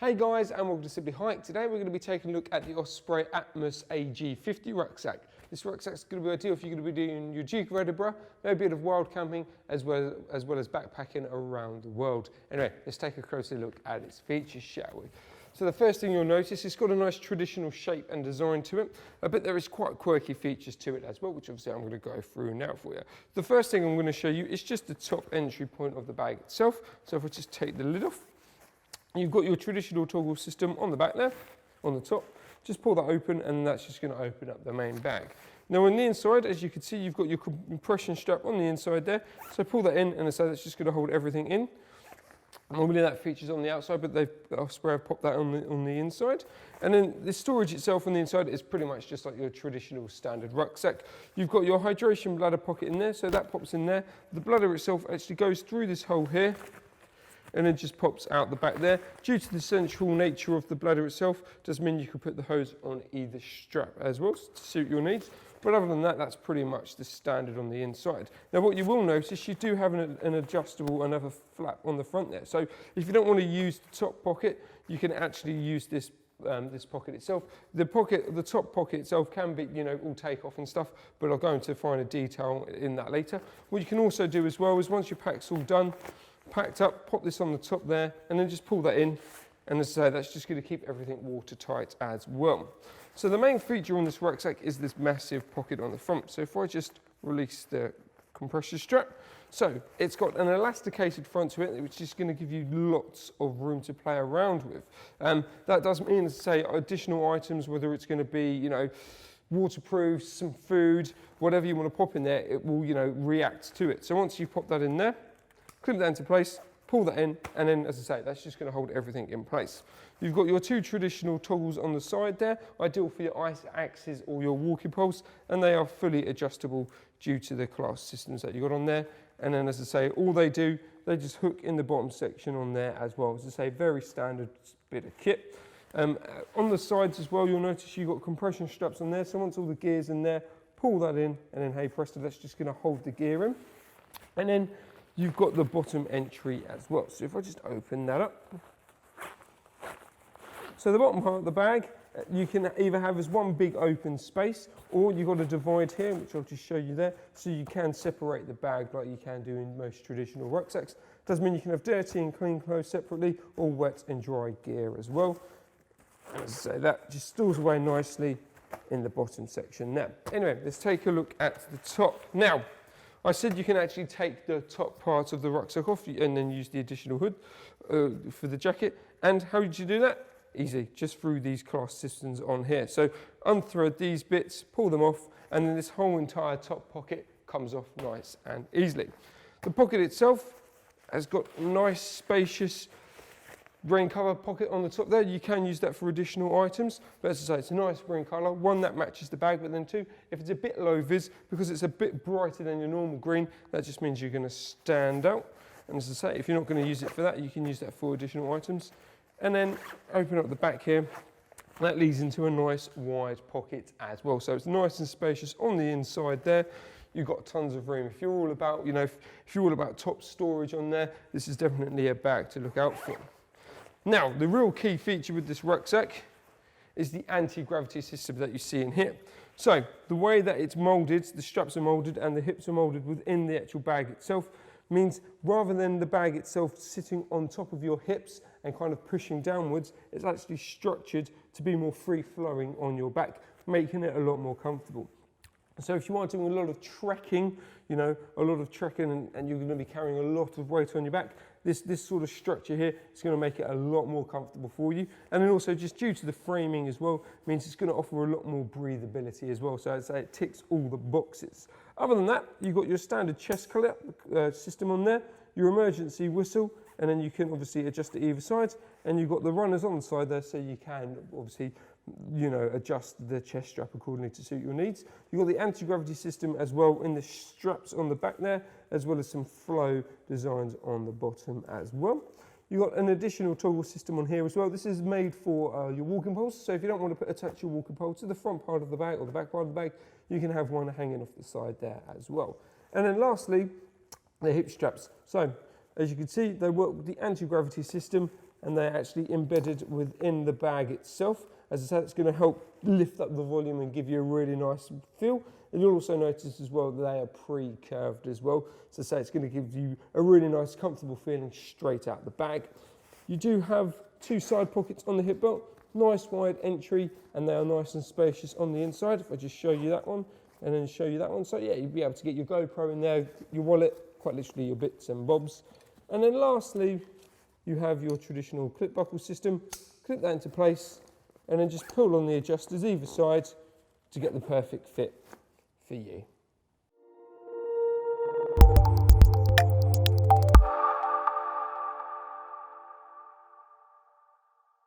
Hey guys, and welcome to Simply Hike. Today we're going to be taking a look at the Osprey Atmos AG 50 rucksack. This rucksack is going to be ideal if you're going to be doing your Duke of Edinburgh, maybe a bit of wild camping, as well as backpacking around the world. Anyway, let's take a closer look at its features, shall we? So the first thing you'll notice, it's got a nice traditional shape and design to it, but there is quite quirky features to it as well, which obviously I'm going to go through now for you. The first thing I'm going to show you is just the top entry point of the bag itself. So if I just take the lid off, you've got your traditional toggle system on the back there, on the top. Just pull that open and that's just going to open up the main bag. Now on the inside, as you can see, you've got your compression strap on the inside there. So pull that in and so that's just going to hold everything in. Normally that features on the outside, but Osprey have popped that on the inside. And then the storage itself on the inside is pretty much just like your traditional standard rucksack. You've got your hydration bladder pocket in there, so that pops in there. The bladder itself actually goes through this hole here, and then just pops out the back there. Due to the central nature of the bladder itself, does mean you can put the hose on either strap as well to suit your needs. But other than that, that's pretty much the standard on the inside. Now what you will notice, you do have an adjustable, another flap on the front there. So if you don't want to use the top pocket, you can actually use this this pocket itself. The top pocket itself can be, all take off and stuff, but I'll go into finer detail in that later. What you can also do as well is once your pack's all done, packed up, pop this on the top there, and then just pull that in. And as I say, that's just going to keep everything watertight as well. So the main feature on this rucksack is this massive pocket on the front. So if I just release the compression strap, so it's got an elasticated front to it, which is going to give you lots of room to play around with. That does mean, as I say, additional items, whether it's going to be, waterproof, some food, whatever you want to pop in there, it will, react to it. So once you pop that in there, clip that into place, pull that in, and then, as I say, that's just going to hold everything in place. You've got your two traditional toggles on the side there, ideal for your ice axes or your walking poles, and they are fully adjustable due to the class systems that you've got on there. And then, as I say, all they do, they just hook in the bottom section on there as well. As I say, very standard bit of kit. On the sides as well, you'll notice you've got compression straps on there, so once all the gear's in there, pull that in, and then, hey presto, that's just going to hold the gear in. And then you've got the bottom entry as well. So if I just open that up. So the bottom part of the bag, you can either have as one big open space, or you've got a divide here, which I'll just show you there, so you can separate the bag like you can do in most traditional rucksacks. Does mean you can have dirty and clean clothes separately, or wet and dry gear as well. As I say, that just stores away nicely in the bottom section now. Anyway, let's take a look at the top. Now, I said you can actually take the top part of the rucksack off and then use the additional hood for the jacket. And how did you do that? Easy, just through these class systems on here. So unthread these bits, pull them off, and then this whole entire top pocket comes off nice and easily. The pocket itself has got a nice spacious rain cover pocket on the top there. You can use that for additional items, but as I say, it's a nice green colour. One, that matches the bag, but then two, if it's a bit low vis, because it's a bit brighter than your normal green, that just means you're going to stand out. And as I say, if you're not going to use it for that, you can use that for additional items. And then open up the back here. That leads into a nice wide pocket as well. So it's nice and spacious on the inside there. You've got tons of room. If you're all about, if you're all about top storage on there, this is definitely a bag to look out for. Now, the real key feature with this rucksack is the anti-gravity system that you see in here. So, the way that it's moulded, the straps are moulded and the hips are moulded within the actual bag itself, means rather than the bag itself sitting on top of your hips and kind of pushing downwards, it's actually structured to be more free-flowing on your back, making it a lot more comfortable. So if you are doing a lot of trekking, and you're going to be carrying a lot of weight on your back, this sort of structure here is going to make it a lot more comfortable for you. And then also just due to the framing as well, means it's going to offer a lot more breathability as well. So I'd say it ticks all the boxes. Other than that, you've got your standard chest collar system on there, your emergency whistle, and then you can obviously adjust it either side. And you've got the runners on the side there, so you can obviously adjust the chest strap accordingly to suit your needs. You've got the anti-gravity system as well in the straps on the back there, as well as some flow designs on the bottom as well. You've got an additional toggle system on here as well. This is made for your walking poles, so if you don't want to attach your walking pole to the front part of the bag or the back part of the bag, you can have one hanging off the side there as well. And then lastly, the hip straps. So as you can see, they work with the anti-gravity system and they're actually embedded within the bag itself. As I said, it's going to help lift up the volume and give you a really nice feel. And you'll also notice as well that they are pre-curved as well. So say it's going to give you a really nice, comfortable feeling straight out the bag. You do have 2 side pockets on the hip belt, nice wide entry, and they are nice and spacious on the inside. If I just show you that one and then show you that one. So yeah, you'll be able to get your GoPro in there, your wallet, quite literally your bits and bobs. And then lastly, you have your traditional clip buckle system. Clip that into place and then just pull on the adjusters either side to get the perfect fit for you.